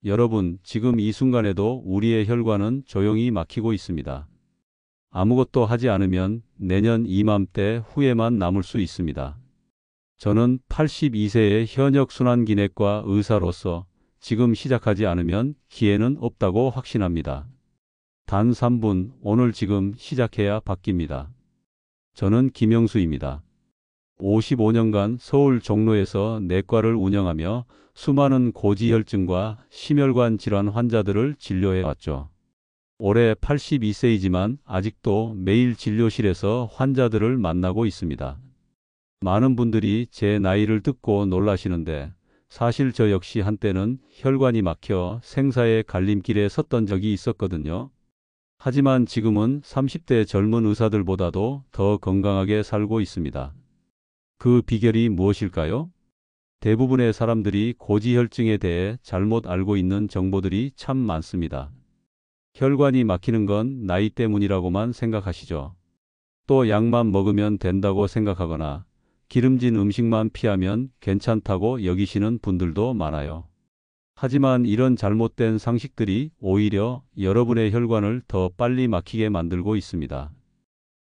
여러분, 지금 이 순간에도 우리의 혈관은 조용히 막히고 있습니다. 아무것도 하지 않으면 내년 이맘때 후회만 남을 수 있습니다. 저는 82세의 현역 순환기내과 의사로서 지금 시작하지 않으면 기회는 없다고 확신합니다. 단 3분, 오늘 지금 시작해야 바뀝니다. 저는 김영수입니다. 55년간 서울 종로에서 내과를 운영하며 수많은 고지혈증과 심혈관 질환 환자들을 진료해왔죠. 올해 82세이지만 아직도 매일 진료실에서 환자들을 만나고 있습니다. 많은 분들이 제 나이를 듣고 놀라시는데 사실 저 역시 한때는 혈관이 막혀 생사의 갈림길에 섰던 적이 있었거든요. 하지만 지금은 30대 젊은 의사들보다도 더 건강하게 살고 있습니다. 그 비결이 무엇일까요? 대부분의 사람들이 고지혈증에 대해 잘못 알고 있는 정보들이 참 많습니다. 혈관이 막히는 건 나이 때문이라고만 생각하시죠. 또 약만 먹으면 된다고 생각하거나 기름진 음식만 피하면 괜찮다고 여기시는 분들도 많아요. 하지만 이런 잘못된 상식들이 오히려 여러분의 혈관을 더 빨리 막히게 만들고 있습니다.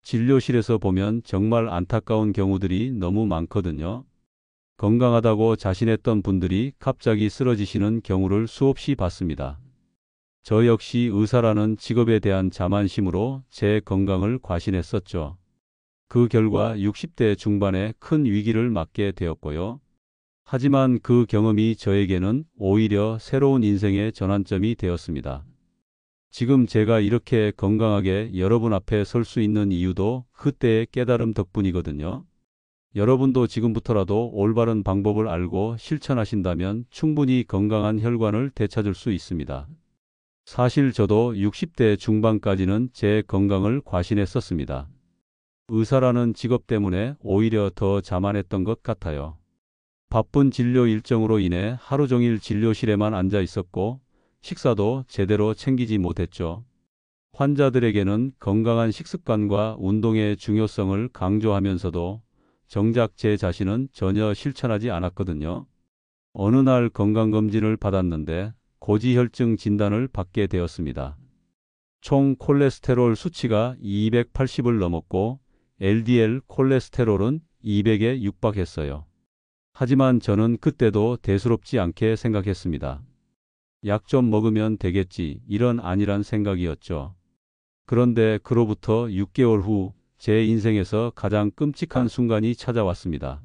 진료실에서 보면 정말 안타까운 경우들이 너무 많거든요. 건강하다고 자신했던 분들이 갑자기 쓰러지시는 경우를 수없이 봤습니다. 저 역시 의사라는 직업에 대한 자만심으로 제 건강을 과신했었죠. 그 결과 60대 중반에 큰 위기를 맞게 되었고요. 하지만 그 경험이 저에게는 오히려 새로운 인생의 전환점이 되었습니다. 지금 제가 이렇게 건강하게 여러분 앞에 설 수 있는 이유도 그때의 깨달음 덕분이거든요. 여러분도 지금부터라도 올바른 방법을 알고 실천하신다면 충분히 건강한 혈관을 되찾을 수 있습니다. 사실 저도 60대 중반까지는 제 건강을 과신했었습니다. 의사라는 직업 때문에 오히려 더 자만했던 것 같아요. 바쁜 진료 일정으로 인해 하루 종일 진료실에만 앉아 있었고 식사도 제대로 챙기지 못했죠. 환자들에게는 건강한 식습관과 운동의 중요성을 강조하면서도 정작 제 자신은 전혀 실천하지 않았거든요. 어느 날 건강검진을 받았는데 고지혈증 진단을 받게 되었습니다. 총 콜레스테롤 수치가 280을 넘었고 LDL 콜레스테롤은 200에 육박했어요. 하지만 저는 그때도 대수롭지 않게 생각했습니다. 약 좀 먹으면 되겠지, 이런 안일한 생각이었죠. 그런데 그로부터 6개월 후 제 인생에서 가장 끔찍한 순간이 찾아왔습니다.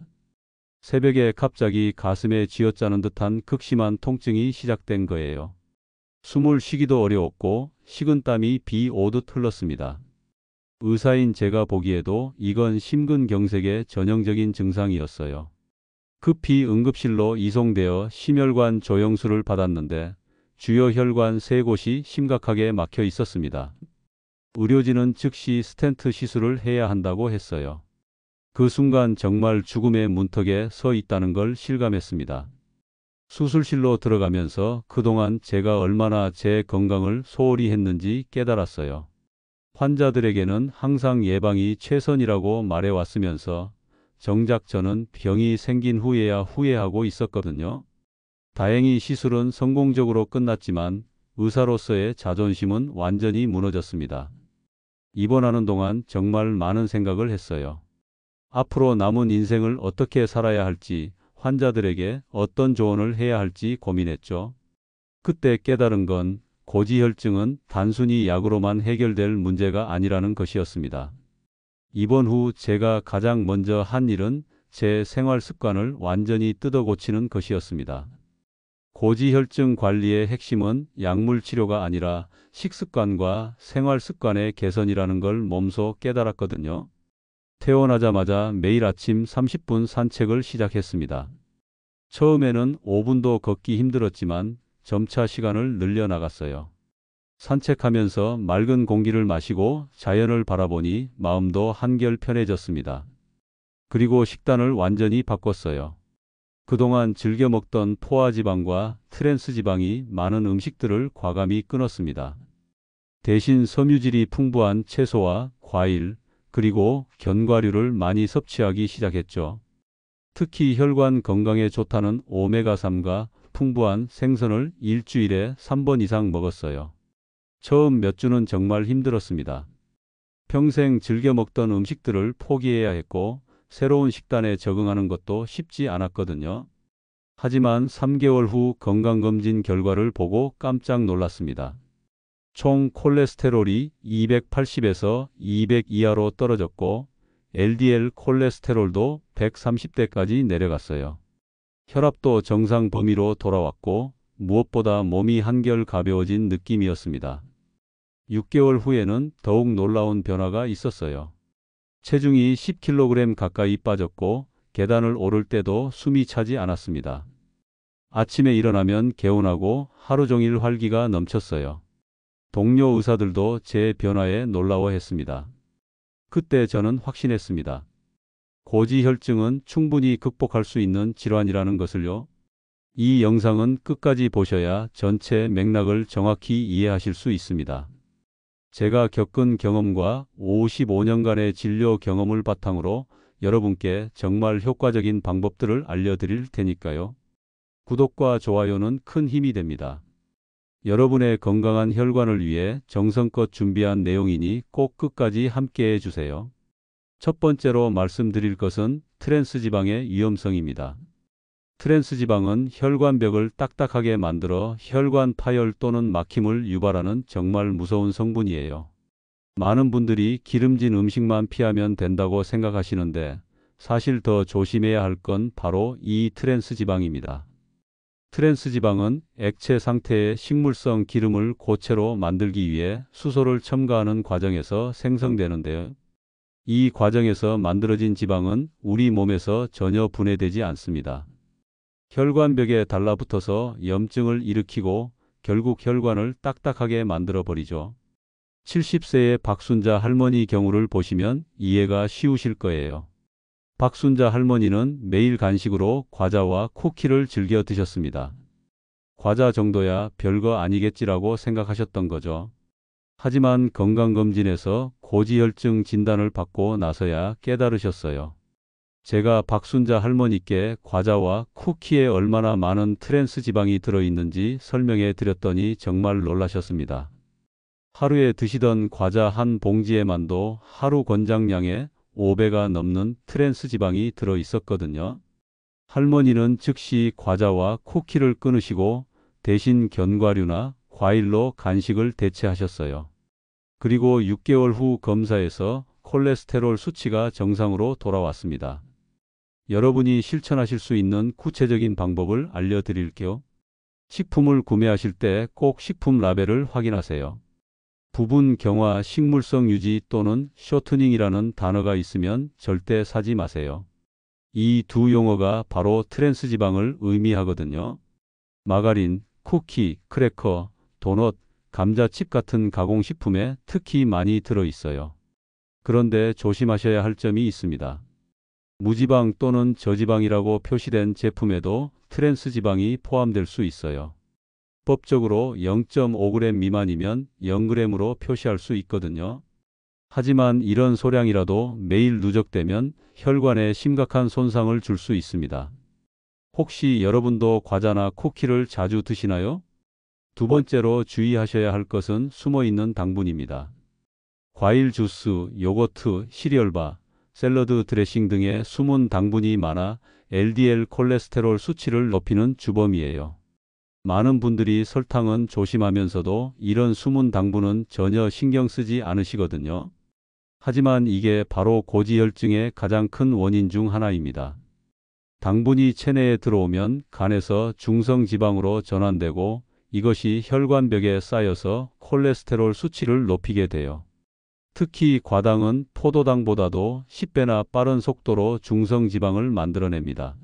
새벽에 갑자기 가슴에 쥐어짜는 듯한 극심한 통증이 시작된 거예요. 숨을 쉬기도 어려웠고 식은땀이 비 오듯 흘렀습니다. 의사인 제가 보기에도 이건 심근경색의 전형적인 증상이었어요. 급히 응급실로 이송되어 심혈관 조영술을 받았는데 주요 혈관 3곳이 심각하게 막혀 있었습니다. 의료진은 즉시 스텐트 시술을 해야 한다고 했어요. 그 순간 정말 죽음의 문턱에 서 있다는 걸 실감했습니다. 수술실로 들어가면서 그동안 제가 얼마나 제 건강을 소홀히 했는지 깨달았어요. 환자들에게는 항상 예방이 최선이라고 말해왔으면서 정작 저는 병이 생긴 후에야 후회하고 있었거든요. 다행히 시술은 성공적으로 끝났지만 의사로서의 자존심은 완전히 무너졌습니다. 입원하는 동안 정말 많은 생각을 했어요. 앞으로 남은 인생을 어떻게 살아야 할지, 환자들에게 어떤 조언을 해야 할지 고민했죠. 그때 깨달은 건 고지혈증은 단순히 약으로만 해결될 문제가 아니라는 것이었습니다. 입원 후 제가 가장 먼저 한 일은 제 생활 습관을 완전히 뜯어 고치는 것이었습니다. 고지혈증 관리의 핵심은 약물 치료가 아니라 식습관과 생활 습관의 개선이라는 걸 몸소 깨달았거든요. 태어나자마자 매일 아침 30분 산책을 시작했습니다. 처음에는 5분도 걷기 힘들었지만 점차 시간을 늘려나갔어요. 산책하면서 맑은 공기를 마시고 자연을 바라보니 마음도 한결 편해졌습니다. 그리고 식단을 완전히 바꿨어요. 그동안 즐겨 먹던 포화지방과 트랜스지방이 많은 음식들을 과감히 끊었습니다. 대신 섬유질이 풍부한 채소와 과일, 그리고 견과류를 많이 섭취하기 시작했죠. 특히 혈관 건강에 좋다는 오메가3과 풍부한 생선을 일주일에 3번 이상 먹었어요. 처음 몇 주는 정말 힘들었습니다. 평생 즐겨 먹던 음식들을 포기해야 했고 새로운 식단에 적응하는 것도 쉽지 않았거든요. 하지만 3개월 후 건강검진 결과를 보고 깜짝 놀랐습니다. 총 콜레스테롤이 280에서 200 이하로 떨어졌고 LDL 콜레스테롤도 130대까지 내려갔어요. 혈압도 정상 범위로 돌아왔고 무엇보다 몸이 한결 가벼워진 느낌이었습니다. 6개월 후에는 더욱 놀라운 변화가 있었어요. 체중이 10kg 가까이 빠졌고 계단을 오를 때도 숨이 차지 않았습니다. 아침에 일어나면 개운하고 하루 종일 활기가 넘쳤어요. 동료 의사들도 제 변화에 놀라워했습니다. 그때 저는 확신했습니다. 고지혈증은 충분히 극복할 수 있는 질환이라는 것을요. 이 영상은 끝까지 보셔야 전체 맥락을 정확히 이해하실 수 있습니다. 제가 겪은 경험과 55년간의 진료 경험을 바탕으로 여러분께 정말 효과적인 방법들을 알려드릴 테니까요. 구독과 좋아요는 큰 힘이 됩니다. 여러분의 건강한 혈관을 위해 정성껏 준비한 내용이니 꼭 끝까지 함께해 주세요. 첫 번째로 말씀드릴 것은 트랜스지방의 위험성입니다. 트랜스지방은 혈관벽을 딱딱하게 만들어 혈관 파열 또는 막힘을 유발하는 정말 무서운 성분이에요. 많은 분들이 기름진 음식만 피하면 된다고 생각하시는데 사실 더 조심해야 할 건 바로 이 트랜스지방입니다. 트랜스지방은 액체 상태의 식물성 기름을 고체로 만들기 위해 수소를 첨가하는 과정에서 생성되는데요. 이 과정에서 만들어진 지방은 우리 몸에서 전혀 분해되지 않습니다. 혈관벽에 달라붙어서 염증을 일으키고 결국 혈관을 딱딱하게 만들어 버리죠. 70세의 박순자 할머니 경우를 보시면 이해가 쉬우실 거예요. 박순자 할머니는 매일 간식으로 과자와 쿠키를 즐겨 드셨습니다. 과자 정도야 별거 아니겠지라고 생각하셨던 거죠. 하지만 건강검진에서 고지혈증 진단을 받고 나서야 깨달으셨어요. 제가 박순자 할머니께 과자와 쿠키에 얼마나 많은 트랜스 지방이 들어있는지 설명해 드렸더니 정말 놀라셨습니다. 하루에 드시던 과자 한 봉지에만도 하루 권장량의 5배가 넘는 트랜스 지방이 들어 있었거든요. 할머니는 즉시 과자와 쿠키를 끊으시고 대신 견과류나 과일로 간식을 대체하셨어요. 그리고 6개월 후 검사에서 콜레스테롤 수치가 정상으로 돌아왔습니다. 여러분이 실천하실 수 있는 구체적인 방법을 알려드릴게요. 식품을 구매하실 때 꼭 식품 라벨을 확인하세요. 부분 경화 식물성 유지 또는 쇼트닝이라는 단어가 있으면 절대 사지 마세요. 이 두 용어가 바로 트랜스 지방을 의미하거든요. 마가린, 쿠키, 크래커, 도넛, 감자칩 같은 가공식품에 특히 많이 들어있어요. 그런데 조심하셔야 할 점이 있습니다. 무지방 또는 저지방이라고 표시된 제품에도 트랜스 지방이 포함될 수 있어요. 법적으로 0.5g 미만이면 0g으로 표시할 수 있거든요. 하지만 이런 소량이라도 매일 누적되면 혈관에 심각한 손상을 줄 수 있습니다. 혹시 여러분도 과자나 쿠키를 자주 드시나요? 두 번째로 주의하셔야 할 것은 숨어있는 당분입니다. 과일 주스, 요거트, 시리얼바, 샐러드 드레싱 등의 숨은 당분이 많아 LDL 콜레스테롤 수치를 높이는 주범이에요. 많은 분들이 설탕은 조심하면서도 이런 숨은 당분은 전혀 신경 쓰지 않으시거든요. 하지만 이게 바로 고지혈증의 가장 큰 원인 중 하나입니다. 당분이 체내에 들어오면 간에서 중성지방으로 전환되고 이것이 혈관벽에 쌓여서 콜레스테롤 수치를 높이게 돼요. 특히 과당은 포도당보다도 10배나 빠른 속도로 중성지방을 만들어냅니다.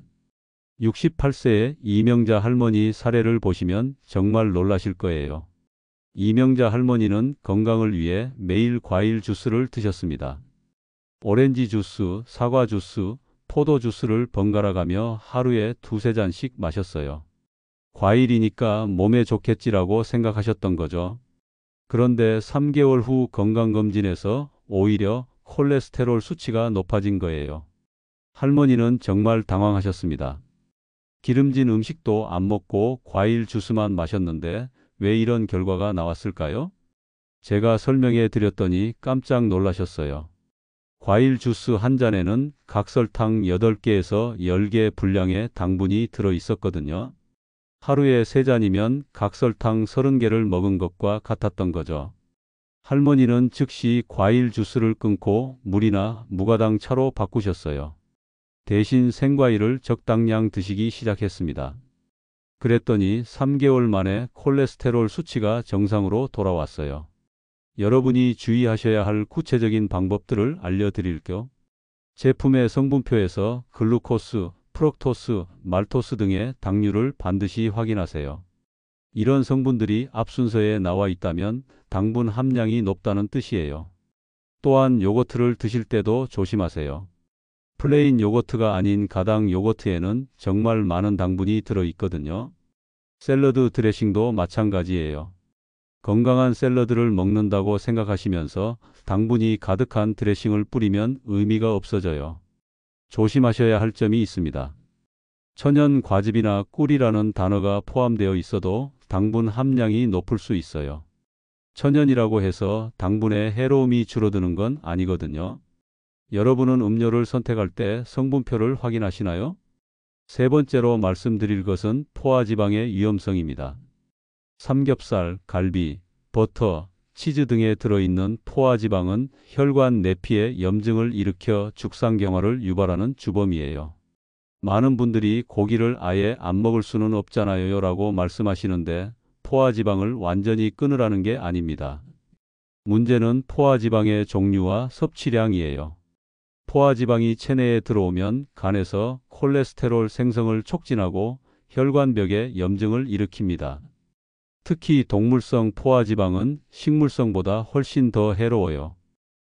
68세의 이명자 할머니 사례를 보시면 정말 놀라실 거예요. 이명자 할머니는 건강을 위해 매일 과일 주스를 드셨습니다. 오렌지 주스, 사과 주스, 포도 주스를 번갈아 가며 하루에 2~3잔씩 마셨어요. 과일이니까 몸에 좋겠지라고 생각하셨던 거죠. 그런데 3개월 후 건강검진에서 오히려 콜레스테롤 수치가 높아진 거예요. 할머니는 정말 당황하셨습니다. 기름진 음식도 안 먹고 과일 주스만 마셨는데 왜 이런 결과가 나왔을까요? 제가 설명해 드렸더니 깜짝 놀라셨어요. 과일 주스 한 잔에는 각설탕 8개에서 10개 분량의 당분이 들어 있었거든요. 하루에 3잔이면 각설탕 30개를 먹은 것과 같았던 거죠. 할머니는 즉시 과일 주스를 끊고 물이나 무가당 차로 바꾸셨어요. 대신 생과일을 적당량 드시기 시작했습니다. 그랬더니 3개월 만에 콜레스테롤 수치가 정상으로 돌아왔어요. 여러분이 주의하셔야 할 구체적인 방법들을 알려드릴게요. 제품의 성분표에서 글루코스, 프럭토스, 말토스 등의 당류를 반드시 확인하세요. 이런 성분들이 앞순서에 나와 있다면 당분 함량이 높다는 뜻이에요. 또한 요거트를 드실 때도 조심하세요. 플레인 요거트가 아닌 가당 요거트에는 정말 많은 당분이 들어 있거든요. 샐러드 드레싱도 마찬가지예요. 건강한 샐러드를 먹는다고 생각하시면서 당분이 가득한 드레싱을 뿌리면 의미가 없어져요. 조심하셔야 할 점이 있습니다. 천연 과즙이나 꿀이라는 단어가 포함되어 있어도 당분 함량이 높을 수 있어요. 천연이라고 해서 당분의 해로움이 줄어드는 건 아니거든요. 여러분은 음료를 선택할 때 성분표를 확인하시나요? 세 번째로 말씀드릴 것은 포화지방의 위험성입니다. 삼겹살, 갈비, 버터, 치즈 등에 들어있는 포화지방은 혈관 내피에 염증을 일으켜 죽상경화를 유발하는 주범이에요. 많은 분들이 고기를 아예 안 먹을 수는 없잖아요 라고 말씀하시는데 포화지방을 완전히 끊으라는 게 아닙니다. 문제는 포화지방의 종류와 섭취량이에요. 포화지방이 체내에 들어오면 간에서 콜레스테롤 생성을 촉진하고 혈관벽에 염증을 일으킵니다. 특히 동물성 포화지방은 식물성보다 훨씬 더 해로워요.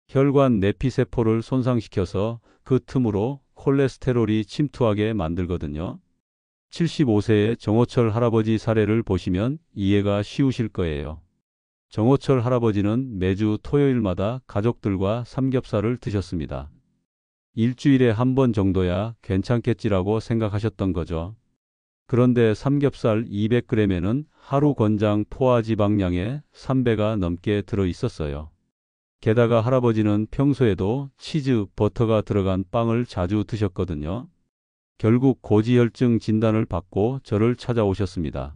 혈관 내피세포를 손상시켜서 그 틈으로 콜레스테롤이 침투하게 만들거든요. 75세의 정호철 할아버지 사례를 보시면 이해가 쉬우실 거예요. 정호철 할아버지는 매주 토요일마다 가족들과 삼겹살을 드셨습니다. 일주일에 한 번 정도야 괜찮겠지라고 생각하셨던 거죠. 그런데 삼겹살 200g에는 하루 권장 포화지방량의 3배가 넘게 들어 있었어요. 게다가 할아버지는 평소에도 치즈, 버터가 들어간 빵을 자주 드셨거든요. 결국 고지혈증 진단을 받고 저를 찾아오셨습니다.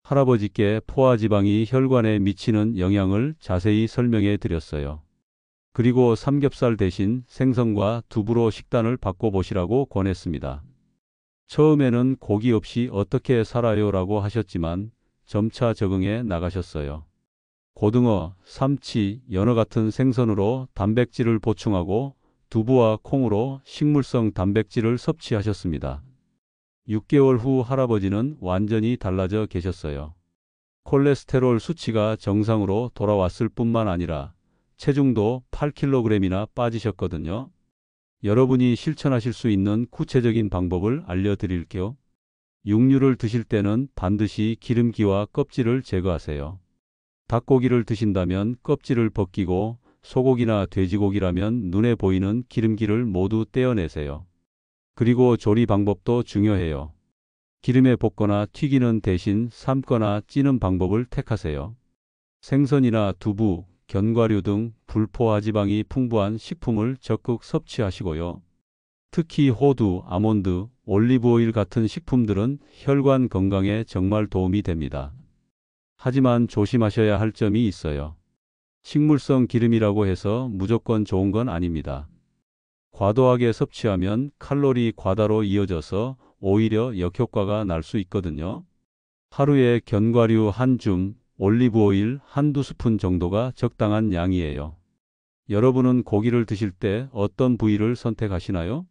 할아버지께 포화지방이 혈관에 미치는 영향을 자세히 설명해 드렸어요. 그리고 삼겹살 대신 생선과 두부로 식단을 바꿔보시라고 권했습니다. 처음에는 고기 없이 어떻게 살아요? 라고 하셨지만 점차 적응해 나가셨어요. 고등어, 삼치, 연어 같은 생선으로 단백질을 보충하고 두부와 콩으로 식물성 단백질을 섭취하셨습니다. 6개월 후 할아버지는 완전히 달라져 계셨어요. 콜레스테롤 수치가 정상으로 돌아왔을 뿐만 아니라 체중도 8kg이나 빠지셨거든요. 여러분이 실천하실 수 있는 구체적인 방법을 알려드릴게요. 육류를 드실 때는 반드시 기름기와 껍질을 제거하세요. 닭고기를 드신다면 껍질을 벗기고 소고기나 돼지고기라면 눈에 보이는 기름기를 모두 떼어내세요. 그리고 조리 방법도 중요해요. 기름에 볶거나 튀기는 대신 삶거나 찌는 방법을 택하세요. 생선이나 두부, 견과류 등 불포화지방이 풍부한 식품을 적극 섭취하시고요. 특히 호두, 아몬드, 올리브오일 같은 식품들은 혈관 건강에 정말 도움이 됩니다. 하지만 조심하셔야 할 점이 있어요. 식물성 기름이라고 해서 무조건 좋은 건 아닙니다. 과도하게 섭취하면 칼로리 과다로 이어져서 오히려 역효과가 날 수 있거든요. 하루에 견과류 한 줌, 올리브오일 한두 스푼 정도가 적당한 양이에요. 여러분은 고기를 드실 때 어떤 부위를 선택하시나요?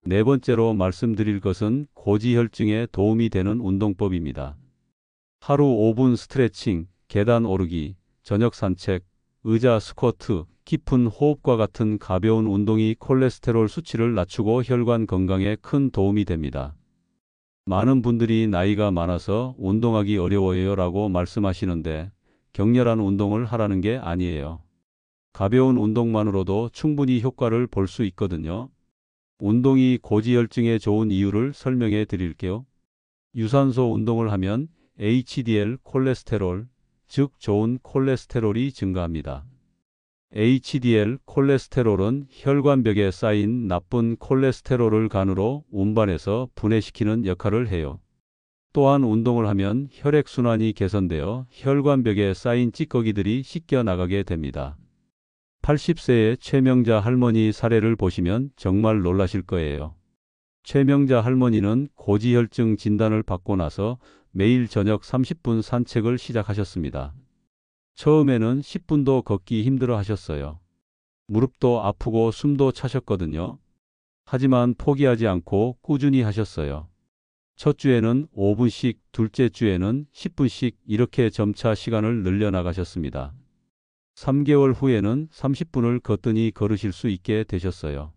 네 번째로 말씀드릴 것은 고지혈증에 도움이 되는 운동법입니다. 하루 5분 스트레칭, 계단 오르기, 저녁 산책, 의자 스쿼트, 깊은 호흡과 같은 가벼운 운동이 콜레스테롤 수치를 낮추고 혈관 건강에 큰 도움이 됩니다. 많은 분들이 나이가 많아서 운동하기 어려워요 라고 말씀하시는데 격렬한 운동을 하라는 게 아니에요. 가벼운 운동만으로도 충분히 효과를 볼 수 있거든요. 운동이 고지혈증에 좋은 이유를 설명해 드릴게요. 유산소 운동을 하면 HDL 콜레스테롤, 즉 좋은 콜레스테롤이 증가합니다. HDL 콜레스테롤은 혈관벽에 쌓인 나쁜 콜레스테롤을 간으로 운반해서 분해시키는 역할을 해요. 또한 운동을 하면 혈액순환이 개선되어 혈관벽에 쌓인 찌꺼기들이 씻겨 나가게 됩니다. 80세의 최명자 할머니 사례를 보시면 정말 놀라실 거예요. 최명자 할머니는 고지혈증 진단을 받고 나서 매일 저녁 30분 산책을 시작하셨습니다. 처음에는 10분도 걷기 힘들어 하셨어요. 무릎도 아프고 숨도 차셨거든요. 하지만 포기하지 않고 꾸준히 하셨어요. 첫 주에는 5분씩, 둘째 주에는 10분씩 이렇게 점차 시간을 늘려나가셨습니다. 3개월 후에는 30분을 거뜬히 걸으실 수 있게 되셨어요.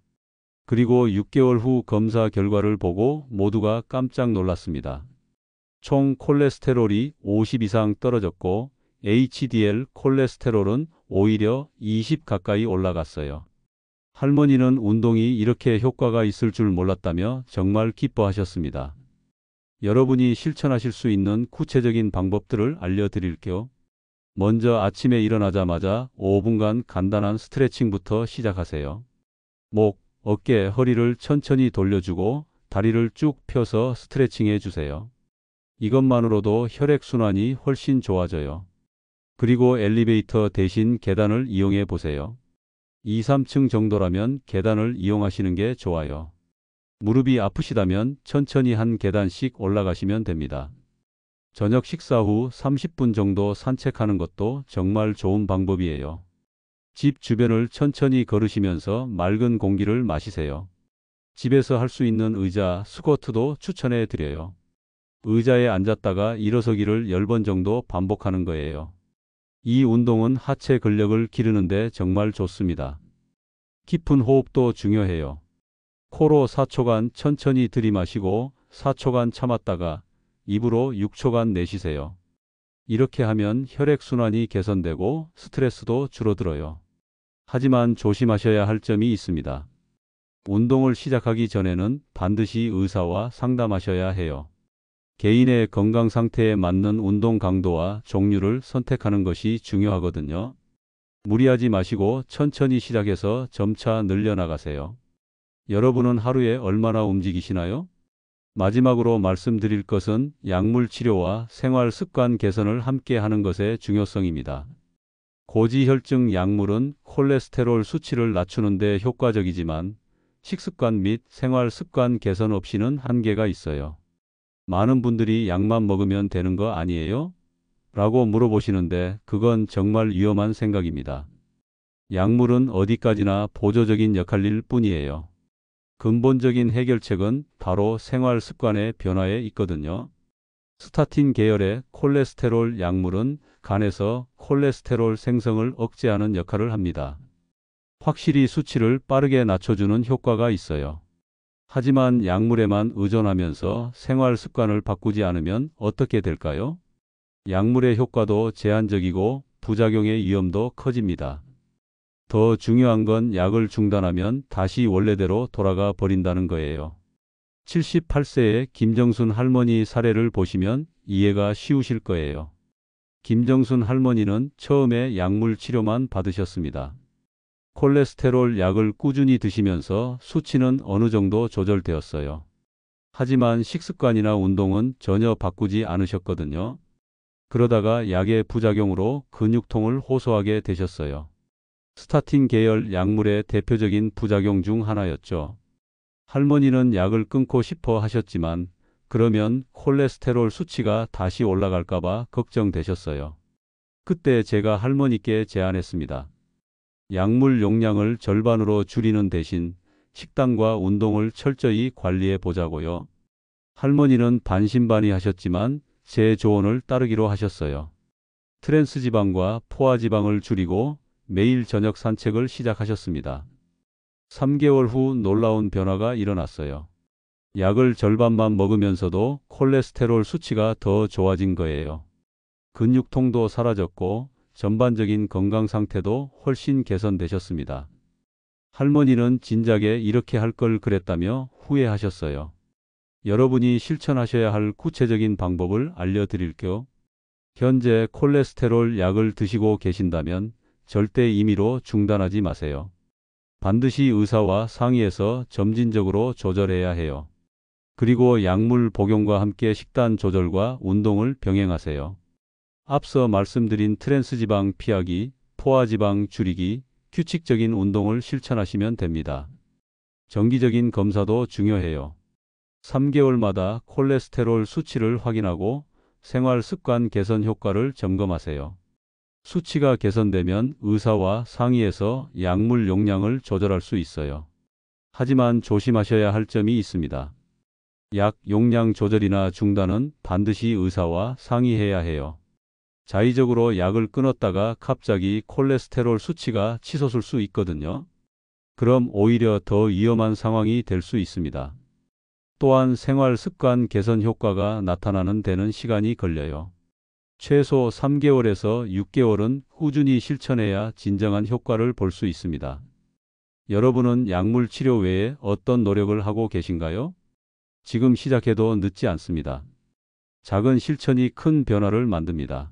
그리고 6개월 후 검사 결과를 보고 모두가 깜짝 놀랐습니다. 총 콜레스테롤이 50 이상 떨어졌고 HDL 콜레스테롤은 오히려 20 가까이 올라갔어요. 할머니는 운동이 이렇게 효과가 있을 줄 몰랐다며 정말 기뻐하셨습니다. 여러분이 실천하실 수 있는 구체적인 방법들을 알려드릴게요. 먼저 아침에 일어나자마자 5분간 간단한 스트레칭부터 시작하세요. 목, 어깨, 허리를 천천히 돌려주고 다리를 쭉 펴서 스트레칭해 주세요. 이것만으로도 혈액순환이 훨씬 좋아져요. 그리고 엘리베이터 대신 계단을 이용해 보세요. 2, 3층 정도라면 계단을 이용하시는 게 좋아요. 무릎이 아프시다면 천천히 한 계단씩 올라가시면 됩니다. 저녁 식사 후 30분 정도 산책하는 것도 정말 좋은 방법이에요. 집 주변을 천천히 걸으시면서 맑은 공기를 마시세요. 집에서 할 수 있는 의자, 스쿼트도 추천해 드려요. 의자에 앉았다가 일어서기를 10번 정도 반복하는 거예요. 이 운동은 하체 근력을 기르는데 정말 좋습니다. 깊은 호흡도 중요해요. 코로 4초간 천천히 들이마시고 4초간 참았다가 입으로 6초간 내쉬세요. 이렇게 하면 혈액순환이 개선되고 스트레스도 줄어들어요. 하지만 조심하셔야 할 점이 있습니다. 운동을 시작하기 전에는 반드시 의사와 상담하셔야 해요. 개인의 건강 상태에 맞는 운동 강도와 종류를 선택하는 것이 중요하거든요. 무리하지 마시고 천천히 시작해서 점차 늘려나가세요. 여러분은 하루에 얼마나 움직이시나요? 마지막으로 말씀드릴 것은 약물 치료와 생활 습관 개선을 함께 하는 것의 중요성입니다. 고지혈증 약물은 콜레스테롤 수치를 낮추는 데 효과적이지만 식습관 및 생활 습관 개선 없이는 한계가 있어요. 많은 분들이 약만 먹으면 되는 거 아니에요? 라고 물어보시는데 그건 정말 위험한 생각입니다. 약물은 어디까지나 보조적인 역할일 뿐이에요. 근본적인 해결책은 바로 생활 습관의 변화에 있거든요. 스타틴 계열의 콜레스테롤 약물은 간에서 콜레스테롤 생성을 억제하는 역할을 합니다. 확실히 수치를 빠르게 낮춰주는 효과가 있어요. 하지만 약물에만 의존하면서 생활 습관을 바꾸지 않으면 어떻게 될까요? 약물의 효과도 제한적이고 부작용의 위험도 커집니다. 더 중요한 건 약을 중단하면 다시 원래대로 돌아가 버린다는 거예요. 78세의 김정순 할머니 사례를 보시면 이해가 쉬우실 거예요. 김정순 할머니는 처음에 약물 치료만 받으셨습니다. 콜레스테롤 약을 꾸준히 드시면서 수치는 어느 정도 조절되었어요. 하지만 식습관이나 운동은 전혀 바꾸지 않으셨거든요. 그러다가 약의 부작용으로 근육통을 호소하게 되셨어요. 스타틴 계열 약물의 대표적인 부작용 중 하나였죠. 할머니는 약을 끊고 싶어 하셨지만 그러면 콜레스테롤 수치가 다시 올라갈까봐 걱정되셨어요. 그때 제가 할머니께 제안했습니다. 약물 용량을 절반으로 줄이는 대신 식단과 운동을 철저히 관리해 보자고요. 할머니는 반신반의하셨지만 제 조언을 따르기로 하셨어요. 트랜스지방과 포화지방을 줄이고 매일 저녁 산책을 시작하셨습니다. 3개월 후 놀라운 변화가 일어났어요. 약을 절반만 먹으면서도 콜레스테롤 수치가 더 좋아진 거예요. 근육통도 사라졌고 전반적인 건강 상태도 훨씬 개선되셨습니다. 할머니는 진작에 이렇게 할 걸 그랬다며 후회하셨어요. 여러분이 실천하셔야 할 구체적인 방법을 알려드릴게요. 현재 콜레스테롤 약을 드시고 계신다면 절대 임의로 중단하지 마세요. 반드시 의사와 상의해서 점진적으로 조절해야 해요. 그리고 약물 복용과 함께 식단 조절과 운동을 병행하세요. 앞서 말씀드린 트랜스지방 피하기, 포화지방 줄이기, 규칙적인 운동을 실천하시면 됩니다. 정기적인 검사도 중요해요. 3개월마다 콜레스테롤 수치를 확인하고 생활 습관 개선 효과를 점검하세요. 수치가 개선되면 의사와 상의해서 약물 용량을 조절할 수 있어요. 하지만 조심하셔야 할 점이 있습니다. 약 용량 조절이나 중단은 반드시 의사와 상의해야 해요. 자의적으로 약을 끊었다가 갑자기 콜레스테롤 수치가 치솟을 수 있거든요. 그럼 오히려 더 위험한 상황이 될 수 있습니다. 또한 생활 습관 개선 효과가 나타나는 데는 시간이 걸려요. 최소 3개월에서 6개월은 꾸준히 실천해야 진정한 효과를 볼 수 있습니다. 여러분은 약물 치료 외에 어떤 노력을 하고 계신가요? 지금 시작해도 늦지 않습니다. 작은 실천이 큰 변화를 만듭니다.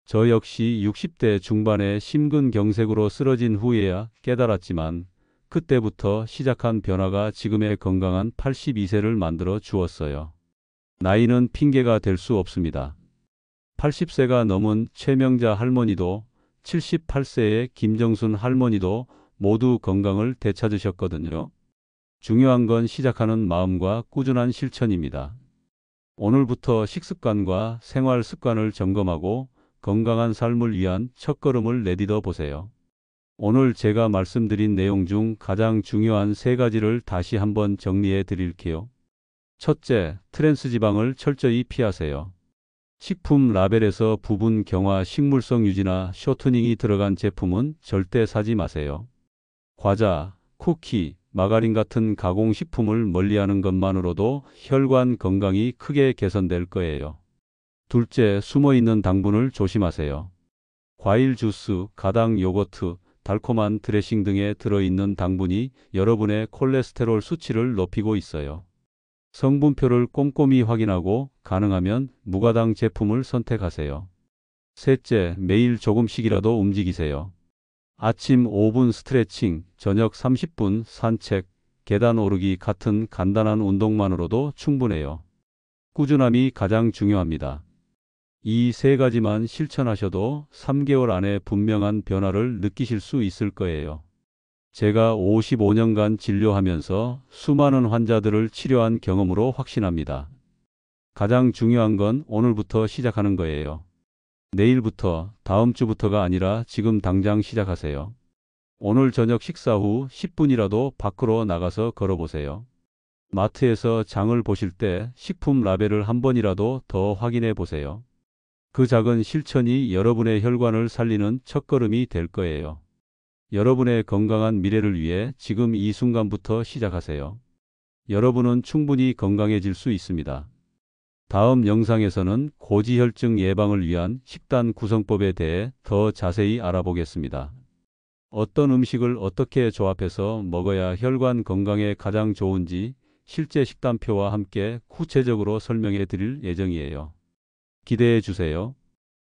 저 역시 60대 중반에 심근경색으로 쓰러진 후에야 깨달았지만 그때부터 시작한 변화가 지금의 건강한 82세를 만들어 주었어요. 나이는 핑계가 될 수 없습니다. 80세가 넘은 최명자 할머니도 78세의 김정순 할머니도 모두 건강을 되찾으셨거든요. 중요한 건 시작하는 마음과 꾸준한 실천입니다. 오늘부터 식습관과 생활 습관을 점검하고 건강한 삶을 위한 첫걸음을 내딛어 보세요. 오늘 제가 말씀드린 내용 중 가장 중요한 3가지를 다시 한번 정리해 드릴게요. 첫째, 트랜스지방을 철저히 피하세요. 식품 라벨에서 부분 경화 식물성 유지나 쇼트닝이 들어간 제품은 절대 사지 마세요. 과자, 쿠키, 마가린 같은 가공식품을 멀리하는 것만으로도 혈관 건강이 크게 개선될 거예요. 둘째, 숨어있는 당분을 조심하세요. 과일 주스, 가당 요거트, 달콤한 드레싱 등에 들어있는 당분이 여러분의 콜레스테롤 수치를 높이고 있어요. 성분표를 꼼꼼히 확인하고 가능하면 무가당 제품을 선택하세요. 셋째, 매일 조금씩이라도 움직이세요. 아침 5분 스트레칭, 저녁 30분 산책, 계단 오르기 같은 간단한 운동만으로도 충분해요. 꾸준함이 가장 중요합니다. 이 3가지만 실천하셔도 3개월 안에 분명한 변화를 느끼실 수 있을 거예요. 제가 55년간 진료하면서 수많은 환자들을 치료한 경험으로 확신합니다. 가장 중요한 건 오늘부터 시작하는 거예요. 내일부터, 다음 주부터가 아니라 지금 당장 시작하세요. 오늘 저녁 식사 후 10분이라도 밖으로 나가서 걸어보세요. 마트에서 장을 보실 때 식품 라벨을 한 번이라도 더 확인해 보세요. 그 작은 실천이 여러분의 혈관을 살리는 첫걸음이 될 거예요. 여러분의 건강한 미래를 위해 지금 이 순간부터 시작하세요. 여러분은 충분히 건강해질 수 있습니다. 다음 영상에서는 고지혈증 예방을 위한 식단 구성법에 대해 더 자세히 알아보겠습니다. 어떤 음식을 어떻게 조합해서 먹어야 혈관 건강에 가장 좋은지 실제 식단표와 함께 구체적으로 설명해 드릴 예정이에요. 기대해 주세요.